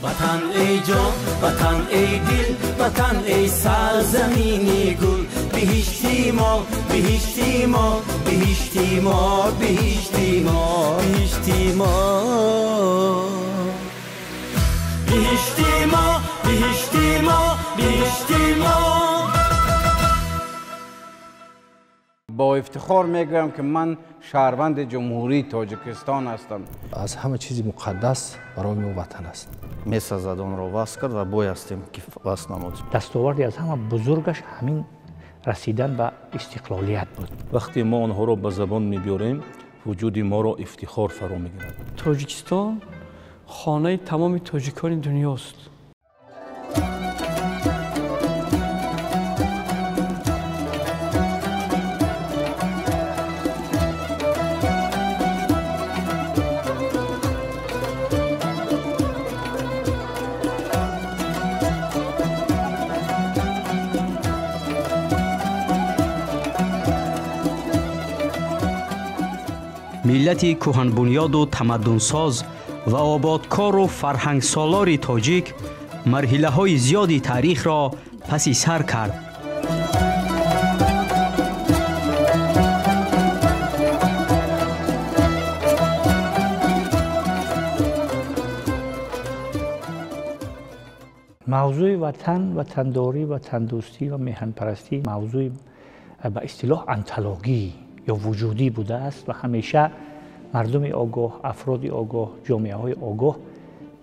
وطن ای جان، وطن ای دل، وطن ای سرزمینی گل. بهشتی ما، بهشتی ما، بهشتی ما، بهشتی ما، بهشتی ما، بهشتی ما، بهشتی ما، بهشتی ما. با افتخار میگویم که من شهروند جمهوری تاجیکستان هستم. از همه چیزی مقدس برای ما وطن است. میسازد آن را وصل کرد و بایستیم که وصل نمود. دستاوردی از همه بزرگش همین رسیدن به استقلالیت بود. وقتی ما آنها را به زبان میبیاریم وجود ما را افتخار فرا میگیرد. تاجیکستان خانه تمام تاجیکان دنیاست. ملتی کهن‌بنیاد و تمدن‌ساز و آبادکار و فرهنگ‌سالار تاجیک مرحله‌های زیادی تاریخ را پس سر کرد. موضوع وطن، وطنداری، وطندوستی و میهن‌پرستی موضوع به اصطلاح انتولوژی یا وجودی بوده است و همیشه مردم آگاه، افراد آگاه، جامعه‌های آگاه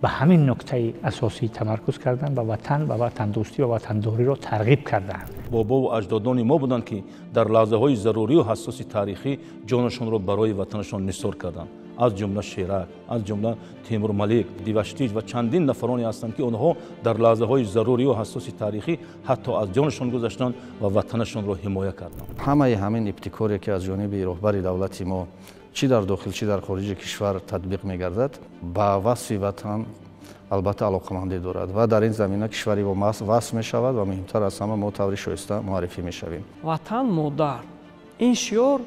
به همین نکته اساسی تمرکز کردند و وطن و وطندوستی و وطنداری را ترغیب کردند. بابا و اجدادان ما بودند که در لحظه‌های ضروری و حساس تاریخی جانشان را برای وطنشان نثار کردند. از جمله شیرک، از جمله تیمور ملیک، دیوشتیج و چندین نفرانی هستند که آنها در لحظه‌های ضروری و حساس تاریخی حتی از جانشان گذشتند و وطنشان را حمایت کردند. همه همین ابتکاری که از جانب رهبر دولت ما چی در داخل چی در خارج کشور تطبیق می‌گردد با وصف وطن البته علاقه‌مندی دارد و در این زمینه کشوری با وصف می‌شود و مهمتر از همه ما طور شایسته معرفی می‌شویم. وطن مادر، این شعار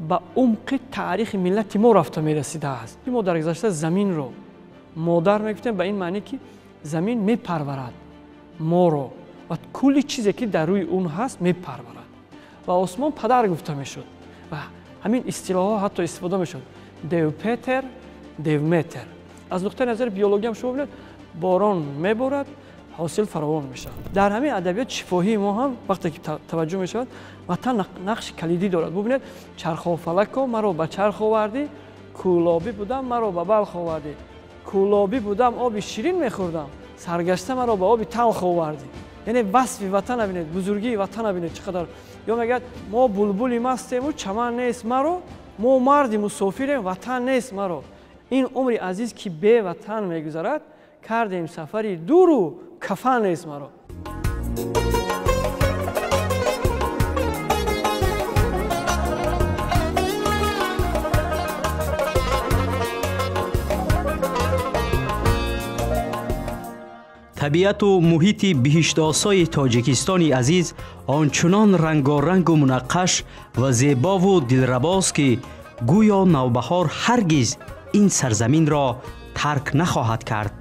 به عمق تاریخ ملت ما رفته می‌رسیده است. ما در گذشته زمین رو مادر می‌گفتیم به این معنی که زمین می‌پرورد ما رو و کلی چیزی که در روی اون هست می‌پرورد و آسمان پدر گفته می‌شد و همین اصطلاح‌ها حتی استفاده می‌شد. دیو پتر، دیو متر. از نقطه نظر بیولوژی هم شما ببینید باران می‌بارد، حاصل فراوان میشه. در همین ادبیات شفاهی ما هم وقتی که توجه می‌شود وطن نقش کلیدی دارد. ببینید چرخ و فلک مرا به چرخ آوردی، کولابی بودم مرا به بلخ آوردی. کولابی بودم آب شیرین می‌خوردم، سرگشته مرا به آب تلخ آوردی. یعنی وصف وطن ببینید، بزرگی وطن ببینید چقدر. یا میگه ما بلبلی مستیم و چمن نیست مرا، ما مردی مسافریم وطن نیست مرا. این عمر عزیز که به وطن میگذرد کردیم سفری دور و کفن نیست مرا. طبیعت و محیط بهشت‌آسای تاجیکستانی عزیز آنچنان رنگارنگ و منقش و زیبا و دلرباست که گویا نوبهار هرگز این سرزمین را ترک نخواهد کرد.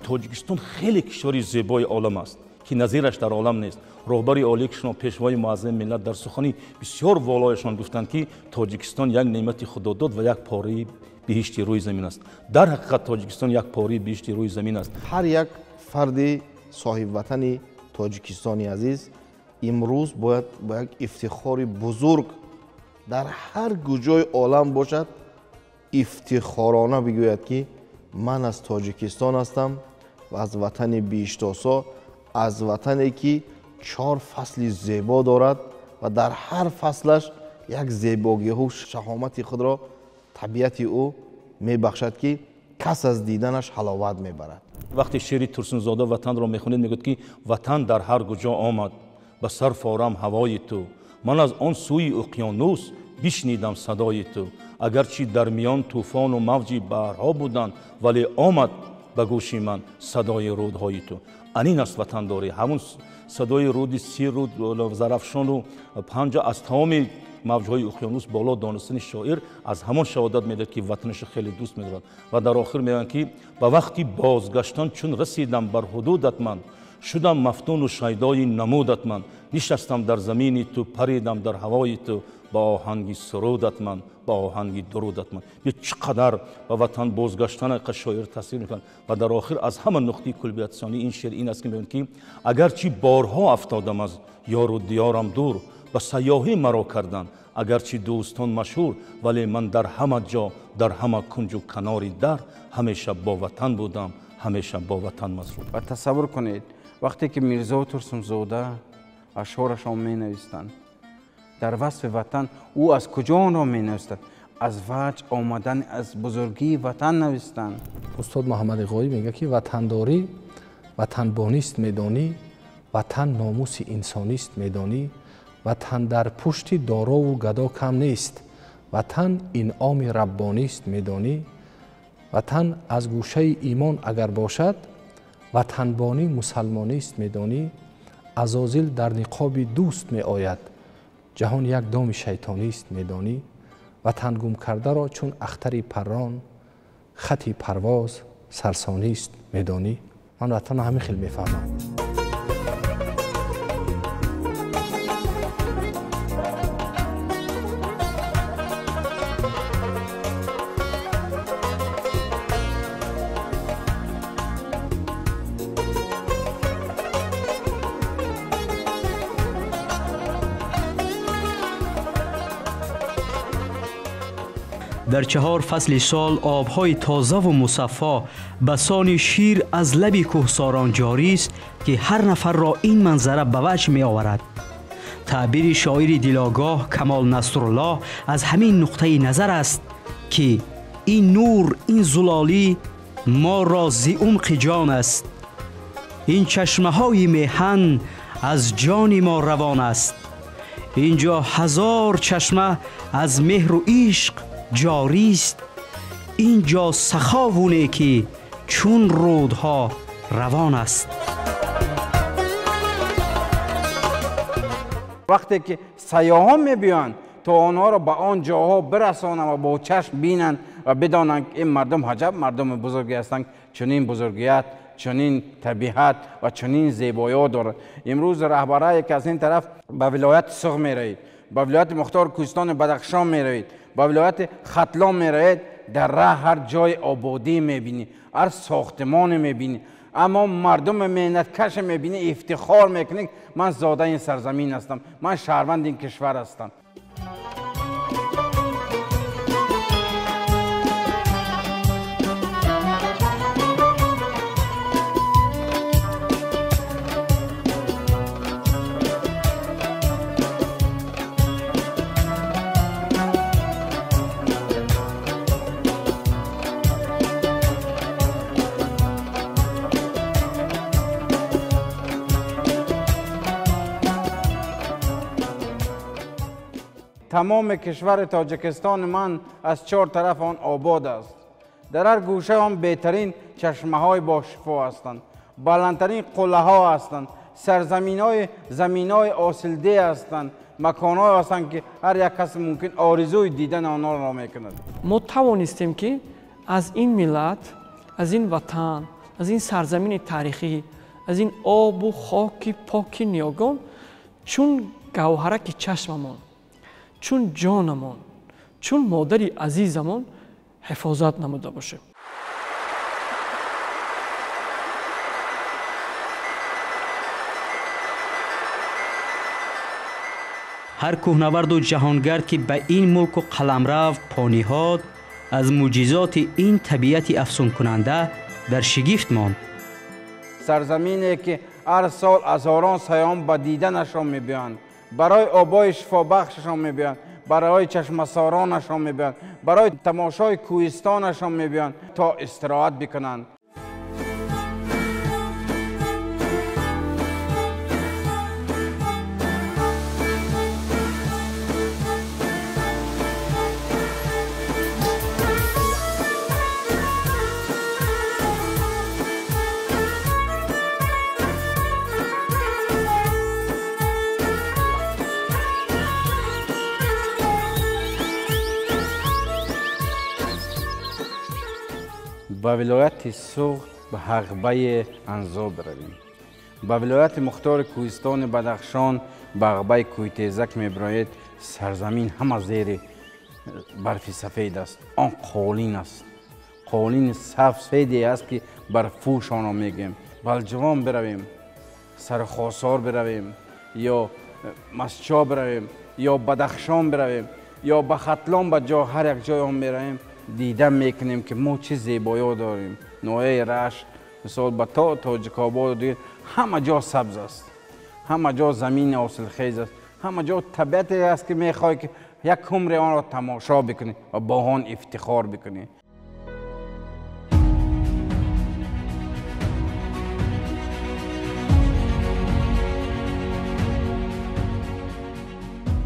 تاجیکستان خیلی کشوری زیبای عالم است که نظیرش در عالم نیست. رهبر عالی کشور پیشوای معظم ملت در سخنی بسیار والایشان گفتند که تاجیکستان یک نعمت خداداد و یک پاره بهشت روی زمین است. در حقیقت تاجیکستان یک پاره بهشت روی زمین است. هر یک فرد صاحب وطن تاجیکستانی عزیز امروز باید با یک افتخار بزرگ در هر کجای عالم باشد افتخارانه بگوید که من از تاجیکستان هستم و از وطن بهشت‌آسا، از وطنی که 4 فصل زیبا دارد و در هر فصلش یک زیبایی و شهامت خود را طبیعت او میبخشد که کس از دیدنش حلاوت میبرد. وقتی شعر ترسونزاده وطن را میخونید میگوید که وطن در هر کجا آمد به سر فارم هوای تو، من از آن سوی اقیانوس بشنیدم صدای تو. اگرچه در میان طوفان و موج بحرها بودند ولی آمد به گوش من صدای رودهای تو. این است وطنداری، همون صدای رود 30 رود زرافشان و 5 از تمام موجهای اقیانوس بالا دانستن شاعر از همان شهادت میداد که وطنش خیلی دوست می‌دارد و در آخر میگن که به وقتی بازگشتن چون رسیدم بر حدودت من شدم مفتون و شیدای نمودت من نشستم در زمینی تو پریدم در هوای تو با آهنگی سرودت من با آهنگی درودت من به چقدر به وطن بازگشتن شاعر تاثیر میکنه و در آخر از همه نقطه کلیتسانی این شعر این است که میگن که اگرچه بارها افتادم از یار و دیارم دور و سیاحی مرا کردن اگرچه دوستان مشهور ولی من در همه جا در همه کنج و کناری در همیشه با وطن بودم همیشه با وطن مسرور. و تصور کنید وقتی که میرزا ترسمزاده اشعارشان می نویستند در وصف وطن او از کجا آن را می نویستند؟ از وجه آمدن از بزرگی وطن نویستند. استاد محمد غایی میگه که وطنداری وطنبانی است میدانی وطن ناموس انسانی است میدانی وطن در پشت دارا و گدا کم نیست وطن انعام ربانی است میدانی وطن از گوشه ایمان اگر باشد وطنبانی مسلمانی است میدانی عزازیل در نقاب دوست می آید جهان یک دام شیطانی است میدانی وطن گم کرده را چون اختر پران خطی پرواز سرسانی است میدانی. من وطن همین خیلی میفهمم. در 4 فصل سال آبهای تازه و مصفا به سان شیر از لب کوهساران جاری است که هر نفر را این منظره به وجه می آورد. تعبیر شاعر دلاگاه کمال نصرالله از همین نقطه نظر است که این نور این زلالی ما را ز عمق جان است این چشمه های میهن از جان ما روان است اینجا هزار چشمه از مهر و عشق جاری است اینجا سخاوونه که چون رودها روان است. وقتی که سیاحان میبیان تا آنها را به آن جاها برسانند و با چشم بینند و بدانند این مردم عجب مردم بزرگی هستند چنین بزرگیت چنین طبیعت و چنین زیبایی دارد. امروز رهبرایی که از این طرف به ولایت سوغ میروید به ولایت مختار کوهستان بدخشان میروید به ولایت ختلان میروید در راه هر جای آبادی میبینی هر ساختمان میبینی اما مردم مهنت کش میبینی افتخار میکنی من زاده این سرزمین هستم من شهروند این کشور هستم. تمام کشور تاجیکستان من از 4 طرف آن آباد است. در هر گوشه آن بهترین چشمه های با شفا هستند بلندترین قله ها هستند زمین های آسلده هستند مکان های هستند که هر یک کس ممکن آرزوی دیدن آنها را میکند. ما توانستیم که از این ملت از این وطن از این سرزمین تاریخی از این آب و خاک پاک نیاگان چون گوهرک چشممان چون جانمان چون مادری عزیزمان حفاظت نموده باشه. هر کوهنورد و جهانگرد که به این ملک و قلمرو پا نهاد از معجزات این طبیعت افسون کننده در شگفت ماند. سرزمینی که هر سال هزاران سیاحان به دیدنشان میبیند برای آبای شفابخششان میبیند برای چشمسارانشان میبیند برای تماشای کوهستانشان میبیند تا استراحت بکنند. به ولایت سوخت به حقبه انزا برویم. به ولایت مختار کوهستان بدخشان به حقبه کوهتیزک میبراید. سرزمین همه زیر برف سفید است. آن قالین است، قالین سفیدی است که برفوش آن را میگیم. بلجوان برویم، سرخاسار برویم، یا مسجا برویم، یا بدخشان برویم، یا به ختلان به جا هر یک جای هم میرویم، دیدن میکنیم که ما چه زیبایی داریم. نوعه رشت مثال به تاجیک‌آباد دید، همه جا سبز است، همه جا زمین حاصلخیز است، همه جا طبیعتی است که میخوای که یک عمر آن را تماشا بکنی و با آن افتخار بکنی.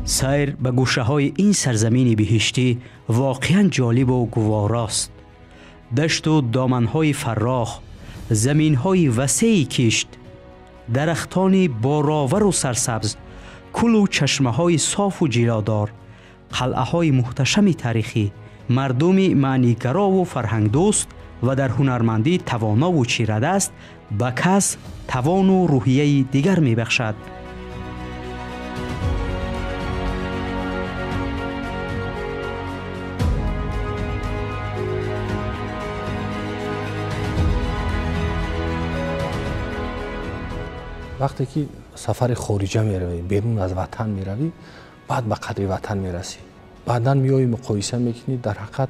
سیر به گوشه های این سرزمین بهشتی واقعا جالب و گواراست. دشت و دامنهای فراخ، زمینهای وسیع کشت، درختان باراور و سرسبز، کل و چشمه های صاف و جلادار، قلعه های محتشم تاریخی، مردم معنیگرا و فرهنگ دوست و در هنرمندی توانا و چیره دست به کس توان و روحیه دیگر می بخشد. وقتی که سفر خارجه میروی، بیرون از وطن میروی، بعد به قدر وطن میرسی. بعدا میایی مقایسه میکنی در حقیقت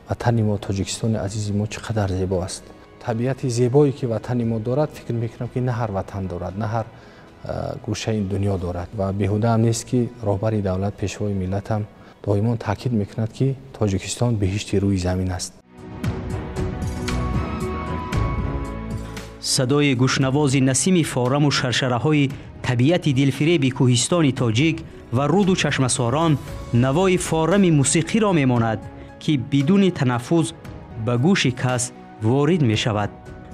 وطن ما تاجیکستان عزیز ما چقدر زیبا است. طبیعت زیبایی که وطن ما دارد فکر میکنم که نه هر وطن دارد، نه هر گوشه این دنیا دارد و بیهوده هم نیست که رهبر دولت پیشوای ملت هم دائما تاکید میکند که تاجیکستان بهشت روی زمین است. صدای گوشنواز نسیم فارم و شرشره های طبیعت دلفریب کوهستان تاجیک و رود و چشمساران نوای فارم موسیقی را میماند که بدون تنفس به گوش کس وارد می شود.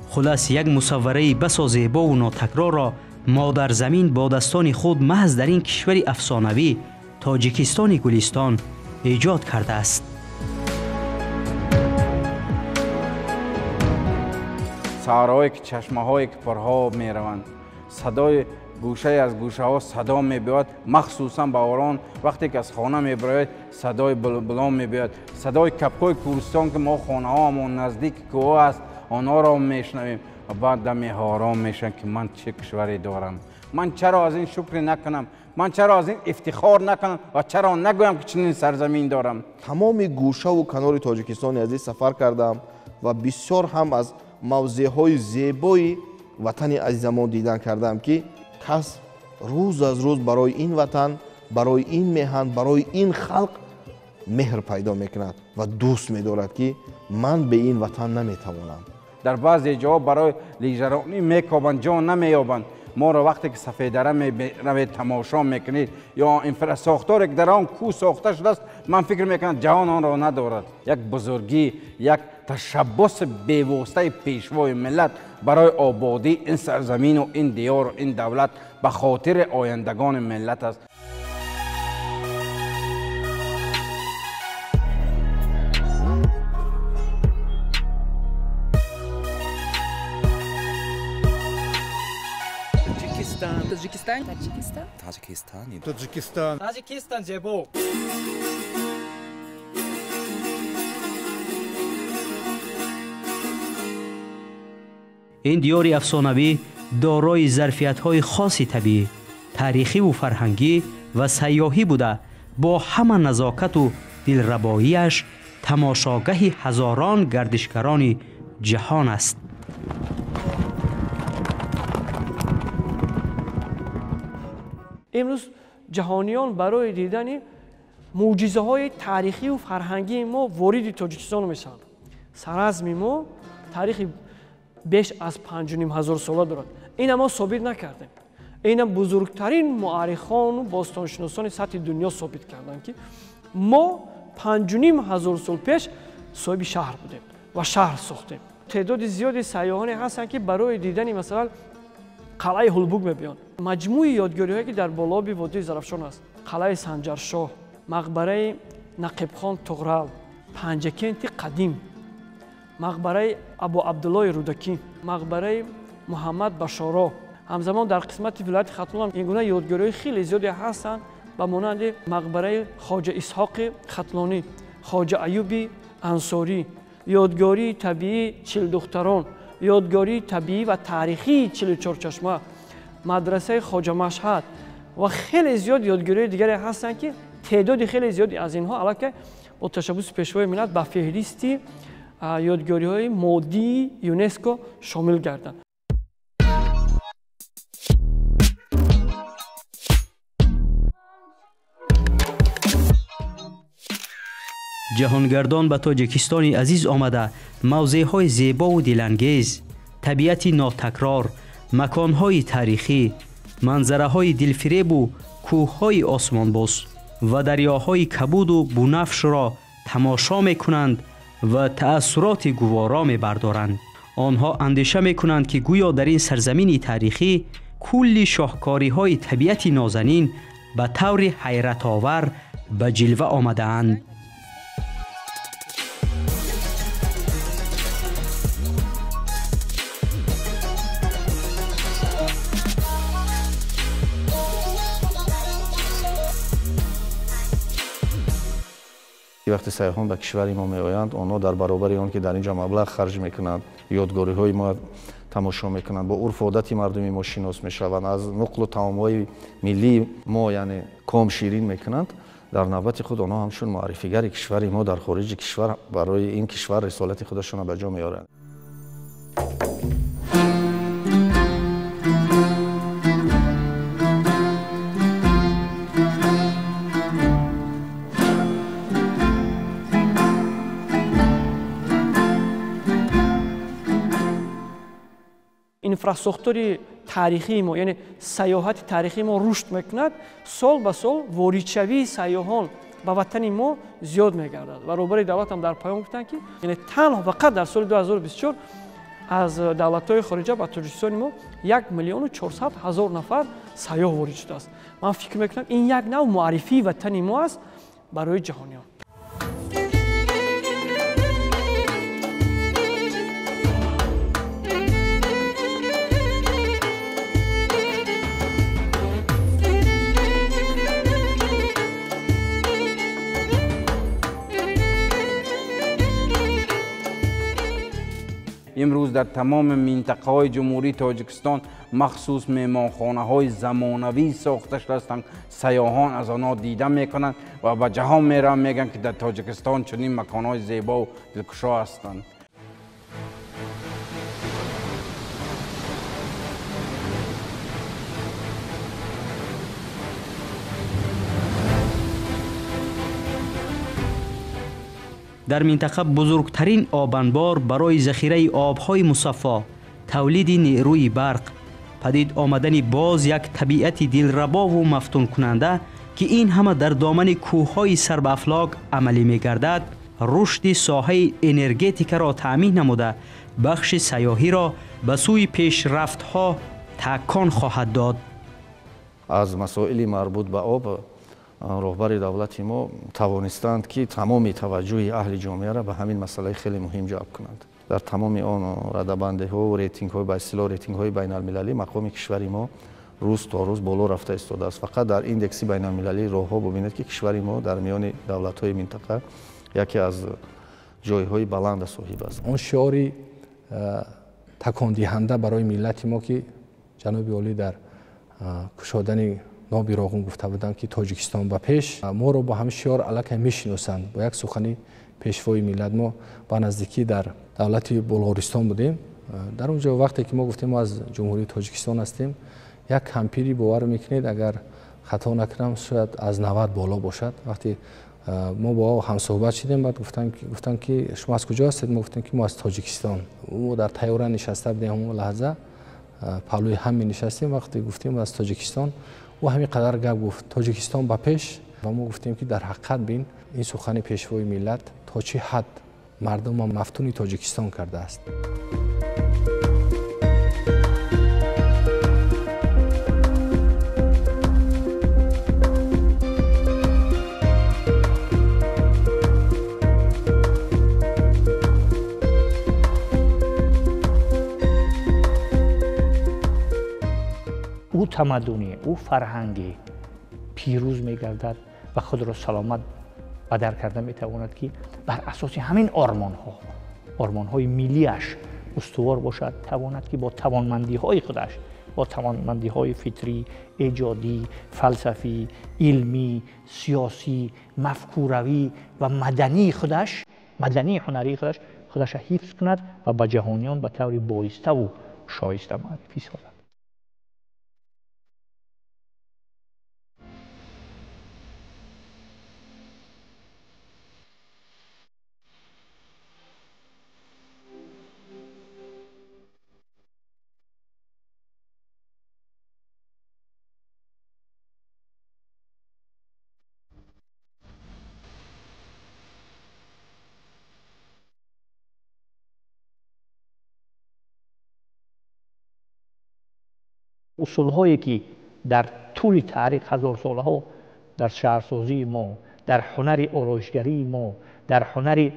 خلاص یک مصوره بسا زیبا و ناتکرار را مادر زمین با دستان خود محض در این کشور افسانوی تاجیکستان گلستان ایجاد کرده است. صحراهایی که چشمه هایی که پرها می روند، صدای گوشه از گوشه ها صدا می بیاد، مخصوصا باران وقتی که از خانه می براید صدای بلبلان می بیاد، صدای کپکای کوهستان که ما خانه ها همون نزدیک کوه است آنها را می شنویم و بعد دمی حیران میشن که من چه کشوری دارم، من چرا از این شکر نکنم، من چرا از این افتخار نکنم و چرا نگویم که چنین سرزمین دارم. تمام گوشه و کنار تاجیکستان عزیز سفر کردم و بسیار هم از موضع‌های زیبای وطن عزیزمان دیدن کردم که کس روز از روز برای این وطن، برای این میهن، برای این خلق مهر پیدا میکند و دوست می‌دارد که من به این وطن نمیتوانم. در بعضی جاها برای لیژرانی میکوبند، جا نمییابند. ما را وقتی که سفید دره میروید تماشا میکنید یا انفراساختاری که در آن کوه ساخته شده است، من فکر میکنم جهان آن را ندارد. یک بزرگی، یک تشبث بیواسطه پیشوای ملت برای آبادی این سرزمین و این دیار و این دولت به خاطر آیندگان ملت است. تاجیکستان زیبا. این دیار افسانوی دارای ظرفیت‌های خاص طبیعی، تاریخی و فرهنگی و سیاحی بوده با همه نزاکت و دلربایی‌اش تماشاگاه هزاران گردشگران جهان است. امروز جهانیان برای دیدن معجزه‌های تاریخی و فرهنگی ما وارد تاجیکستان میشن. سرزمین ما تاریخی بیش از 5,500 ساله دارد. این ما ثابت نکردیم. این بزرگترین مورخان و باستانشناسان سطح دنیا ثابت کردند که ما 5,500 سال پیش صاحب شهر بودیم و شهر ساختیم. تعداد زیادی سیاحانی هستند که برای دیدن مثلا قلعه هولبوگ میبیان. مجموعه یادگاری‌هایی که در بالابی وادی زرافشان است، قلعه سنجرشاه، مقبره نقیب خان طغرل، پنجکنت قدیم мақбараи абу абдуллои рудакӣ, мақбараи муҳаммад башоро. ҳамзамон дар қисмати вилояти хатлон ин гуна ёдгориҳои хеле зиёде ҳастанд ба монанди мақбараи хоҷа исҳоқи хатлонӣ, хоҷа аюби ансорӣ, ёдгории табиии чилдухтарон, ёдгории табиӣ ва таърихии Чилучорчашма, мадрасаи хоҷа Машҳад ва хеле зиёд ёдгориҳои дигаре ҳастанд ки теъдоди хеле зиёди аз инҳо аллакай бо ташаббуси пешвои миллат ба феҳристи ёдгориҳои моддии ЮНЕСКО шомил гарданд. ҷаҳонгардон ба тоҷикистони азиз омада мавзеъҳои зебову дилангез, табиати нотакрор, маконҳои таърихӣ, манзараҳои дилфиребу кӯҳҳои осмонбӯс ва дарёҳои кабуду бунафшро тамошо мекунанд ва таассуроти гуворо мебардоранд. онҳо андеша мекунанд ки гӯё дар ин сарзамини таърихӣ кулли шоҳкориҳои табиати нозанин ба таври ҳайратовар ба ҷилва омадаанд. вақти сайёҳон ба кишвари мо меоянд, онҳо дар баробари он ки дар инҷо маблағ харҷ мекунанд, ёдгориҳои мо тамошо мекунанд, бо урфу одати мардуми мо шинос мешаванд, аз нуқлу таомҳои миллии мо яъне ком ширин мекунанд, дар навбати худ онҳо ҳамчун муаррифигари кишвари мо дар хориҷи кишвар барои ин кишвар рисолати худашонро ба ҷо меоранд. инфраструктури таърихии мо, яъне сайёҳати таърихии мо рушд мекунад, сол ба сол воридшавии сайёҳон ба ватани мо зиёд мегардад. ва роҳбари давлат ҳам дар паём гуфтанд ки яъне танҳо фақат дар соли 2024 аз давлатҳои хориҷа ба тоҷикистони мо 1 миллиону 400 ҳазор нафар сайёҳ ворид шудааст. ман фикр мекунам ин як нав муаррифии ватани мо аст барои ҷаҳониён. امروز در تمام منطقه‌های جمهوری تاجیکستان مخصوص مهمانخانه‌های زمانوی ساخته شده هستند. سیاحان از آنها دیده میکنند و به جهان میرن میگن که در تاجیکستان چنین مکان‌های زیبا و دلکشا هستند. در منطقه بزرگترین آبانبار برای ذخیره آبهای مصفا، تولید نیروی برق، پدید آمدن باز یک طبیعت دلربا و مفتون کننده که این همه در دامن کوههای سر به افلاک عملی می گردد، رشد ساحه انرژتیک را تأمین نموده بخش سیاحی را به سوی پیشرفت‌ها تکان خواهد داد. از مسائل مربوط به آب роҳбари давлати мо тавонистанд ки тамоми таваҷҷӯҳи аҳли ҷомеаро ба ҳамин масъалаи хеле муҳим ҷалб кунанд. дар тамоми он радабандиҳо рейтингҳо ба истилоҳ рейтингҳои байналмилалӣ мақоми кишвари мо рӯз то рӯз боло рафта истодааст. фақат дар индекси байналмилалии роҳҳо бубинед ки кишвари мо дар миёни давлатҳои минтақа яке аз ҷойҳои баланда соҳиб аст. он шиори такондиҳанда барои миллати мо ки ҷаноби олӣ дар кушодани ноби роғун гуфта буданд ки тоҷикистон ба пеш, моро бо ҳамин шиёр аллакай мешиносанд. бо як сухани пешвои миллат мо ба наздикӣ дар давлати Болғористон будем. дар он ҷо вақте ки мо гуфтем мо аз ҷумҳурии Тоҷикистон ҳастем, як кампири бовар мекунед, агар хато накунам шояд аз 90 боло бошад. вақте мо бо ҳамсӯҳбат шидем, баъд гуфтанд ки шумо аз куҷо ҳастед? мо гуфтем ки мо аз Тоҷикистон. мо дар тайёра нишаста будем, ҳамон лаҳза павлӯи ҳам менишастем. вақте гуфтем аз Тоҷикистон, ӯ ҳамин қадар гап гуфт Тоҷикистон ба пеш, ва мо гуфтем ки дар ҳақиқат бин ин сухани пешвои миллат то чӣ ҳад мардума мафтуни Тоҷикистон кардааст. تمدنی، او فرهنگی پیروز میگردد و خود را سلامت بدر کرده میتواند که بر اساس همین آرمان های ملیش استوار باشد، تواند که با توانمندی های خودش، با توانمندی های فطری، ایجادی، فلسفی، علمی، سیاسی، مفکوروی و مدنی هنری خودش حفظ کند و به جهانیان به طور بایسته و شایسته معرفی سازد. اصول‌هایی که در طول تاریخ هزار سالها در شهرسازی ما، در هنر آرایشگری ما، در هنر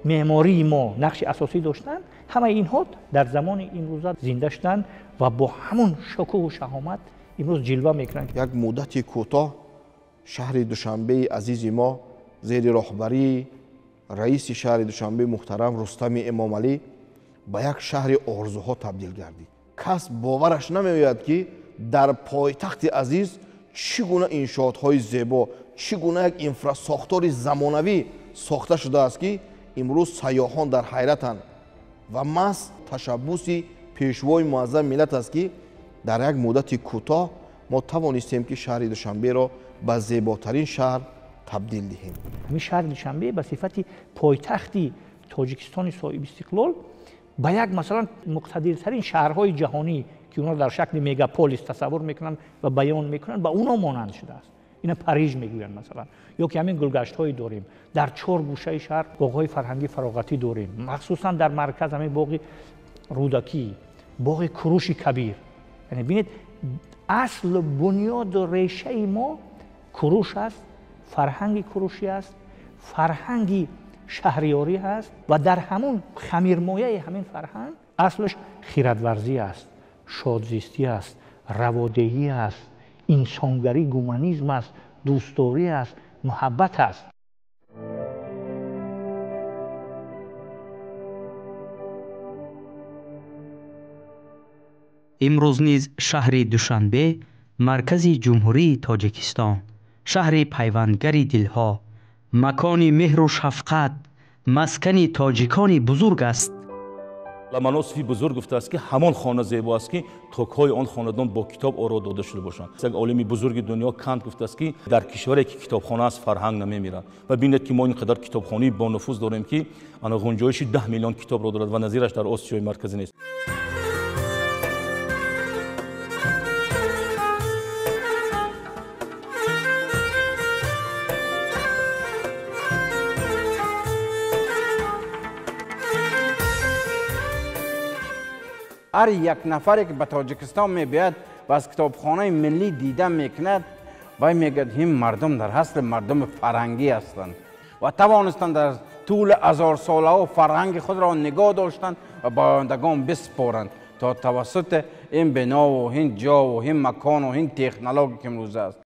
معماری ما نقش اساسی داشتند، همه اینها در زمان امروز زنده شدند و با همون شکوه و شهامت امروز جلوه میکنند. یک مدت کوتاه شهر دوشنبه عزیز ما زیر راهبری رئیس شهر دوشنبه محترم رستم امام علی به یک شهر آرزوها تبدیل گردید. کس باورش نمی‌آید که در پایتخت عزیز چگونه انشاءات‌های زیبا، چگونه یک انفراساختار زمانوی ساخته شده است که امروز سیاحان در حیرتند و محض تشبث پیشوای معظم ملت است که در یک مدت کوتاه ما توانستیم که شهر دوشنبه را به زیباترین شهر تبدیل دهیم. همین شهر دوشنبه به صفت پایتختی تاجیکستان صاحب استقلال با یک مثلا مقتدرترین شهرهای جهانی که اونا در شکل مگاپولیس تصور میکنن و بیان میکنن با اونا مانند شده است. اینا پاریس میگوین مثلا، یا که همین گلگشت های داریم در 4 گوشه شهر، باغ‌های فرهنگی فراغتی داریم، مخصوصا در مرکز همین باغ رودکی، باغ کروش کبیر. یعنی ببینید اصل بنیاد و ریشه ما کروش است، فرهنگ کروشی است، فرهنگی شهریاری هست و در همون خمیرمایه همین فرهنگ اصلش خیرت‌ورزی است، شادزیستی است، روادهی است، انسانگری، گومانیسم است، دوستداری است، محبت است. امروز نیز شهر دوشنبه مرکز جمهوری تاجیکستان، شهر پیوندگری دلها، مکان مهر و شفقت، مسکن تاجیکان بزرگ است. لمنو صوفی بزرگ گفته است که همان خانه زیبا است که تاک‌های آن خاندان با کتاب آرا داده شده باشند. یک عالم بزرگ دنیا کانت گفته است که در کشوری که کتابخانه است فرهنگ نمی‌میرد. و ببینید که ما اینقدر کتابخانه با نفوذ داریم که آن گنجایش 10 میلیون کتاب را دارد و نظیرش در آسیای مرکزی نیست. هر یک نفری که به تاجیکستان میبید و از کتابخانه ملی دیده میکند و میگد این مردم در اصل مردم فرهنگی هستند و توانستند در طول هزار ساله ها فرهنگ خود را نگاه داشتند و به آیندگان بسپارند تا توسط این بنا و این جا و این مکان و این تکنولوژی که امروز است.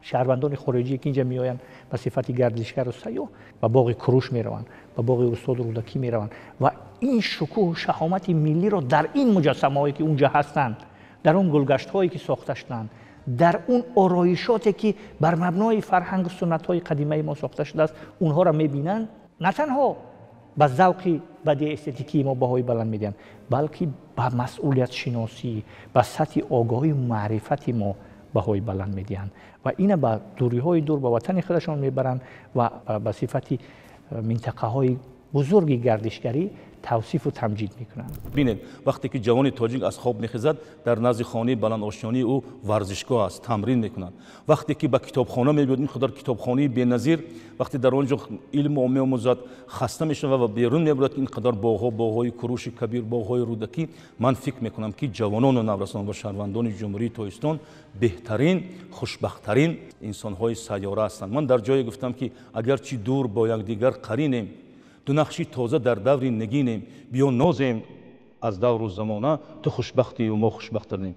شهروندان خارجی که اینجا میآیند به صفت گردشگر و سیاح و باغ کروش میروند و باغ استاد رودکی میروند و این شکوه و شهامت ملی را در این مجسمه هایی که اونجا هستند، در اون گلگشت هایی که ساخته شدند، در اون آرایشاتی که بر مبنای فرهنگ و سنت های قدیمه ما ساخته شده است، اونها را میبینند، نه تنها به ذوق بدیع استتیکی ما بهای بلند میدن، بلکه به مسئولیت شناسی، به سطح آگاهی و معرفت ما بهای بلند میدهند و اینه به دوری های دور به وطن خودشان میبرند و به صفت منطقه های بزرگ گردشگری توصیف و تمجید میکنند. ببینید وقتی که جوان تاجیک از خواب میخیزد در نزد خانه بلند آشیانی او ورزشگاه است، تمرین میکنند. وقتی که به کتابخانه میبرد، این خودر کتابخانه بی‌نظیر، وقتی در اونجا علم میآموزد خسته میشود و بیرون میبرد این قدر باغهای کوروش کبیر، باغهای رودکی. من فکر میکنم که جوانان و نوجوانان و شهروندان جمهوری تاجیکستان بهترین خوشبختترین انسانهای سیاره هستند. من در جایی گفتم که اگرچه دور با یکدیگر قرینیم، دو نقشی تازه در دور نگینیم، بیا نازیم از دور و زمانه، تو خوشبختی و ما خوشبخت‌تریم.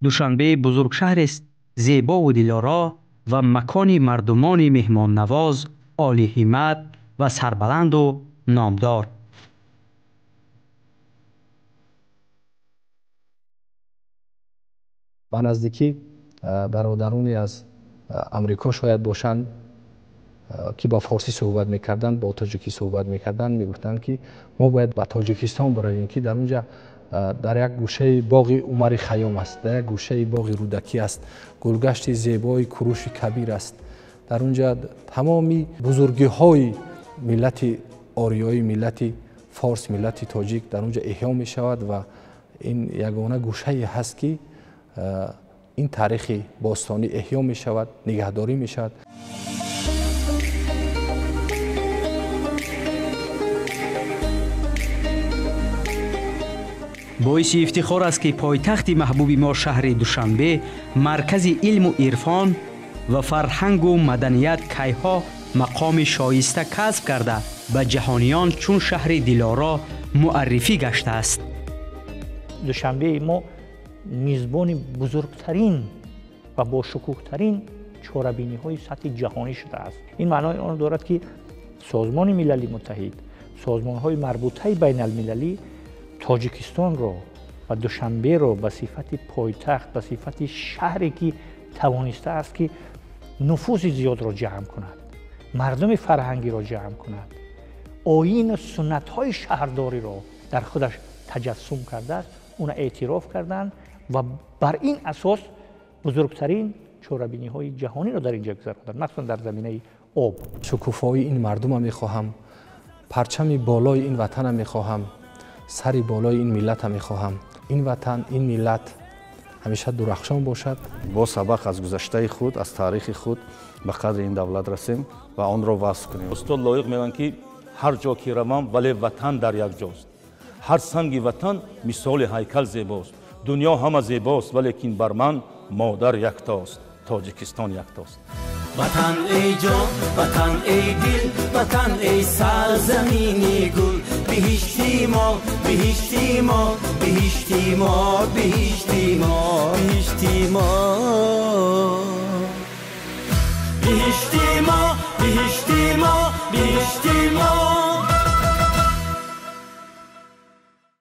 دوشنبه بزرگشهر است زیبا و دلارا و مکان مردمان مهمان نواز، عالی همت و سربلند و نامدار. به نزدیکی برادرانی از امریکا شاید باشند که با فارسی صحبت میکردند، با تاجیکی صحبت میکردند، میگفتند که ما باید به تاجیکستان برویم که در اونجا در یک گوشه باغ عمر خیام است، در یک گوشه باغ رودکی است، گلگشت زیبای کوروش کبیر است. در اونجا تمامی بزرگی های ملت آریایی، ملت فارس، ملت تاجیک در اونجا احیا می شود و این یگانه گوشه هست که این تاریخ باستانی احیا می شود، نگهداری می شود. باعث افتخار است که پایتخت محبوب ما شهر دوشنبه مرکز علم و عرفان و فرهنگ و مدنیت کیها مقام شایسته کسب کرده به جهانیان چون شهر دلارا معرفی گشته است. دوشنبه ما میزبان بزرگترین و با شکوهترین چهاربینی های سطح جهانی شده است. این معنای آن دارد که سازمان ملل متحد، سازمان های مربوطه بین المللی تاجیکستان را و دوشنبه را به صفت پایتخت، به صفت شهری که توانسته است که نفوذ زیاد را جمع کند، مردم فرهنگی را جمع کند، آیین و سنت های شهرداری را در خودش تجسم کرده است، اون اعتراف کردند و بر این اساس بزرگترین چهاربینی های جهانی را در اینجا گذراندند، مخصوصا در زمینه آب. شکوفایی این مردم را میخواهم، پرچم بالای این وطن را میخواهم، سر بالای این ملت را میخواهم. این وطن، این ملت همیشه درخشان باشد. با سبق از گذشته خود، از تاریخ خود به قدر این دولت رسیم و آن را وصل کنیم. استاد لایق میگن که هر جا که روم ولی وطن در یک جاست. هر سنگ وطن مثال هیکل زیباست. دنیا همه زیباست ولیکن بر من مادر یکتاست. تاجیکستان یکتاست. وطن ای جان، وطن ای دل، وطن ای سرزمینی گل، بهشتی ما، بهشتی ما، بهشتی ما، بهشتی ما، بهشتی ما، بهشتی ما، بهشتی ما، بهشتی ما.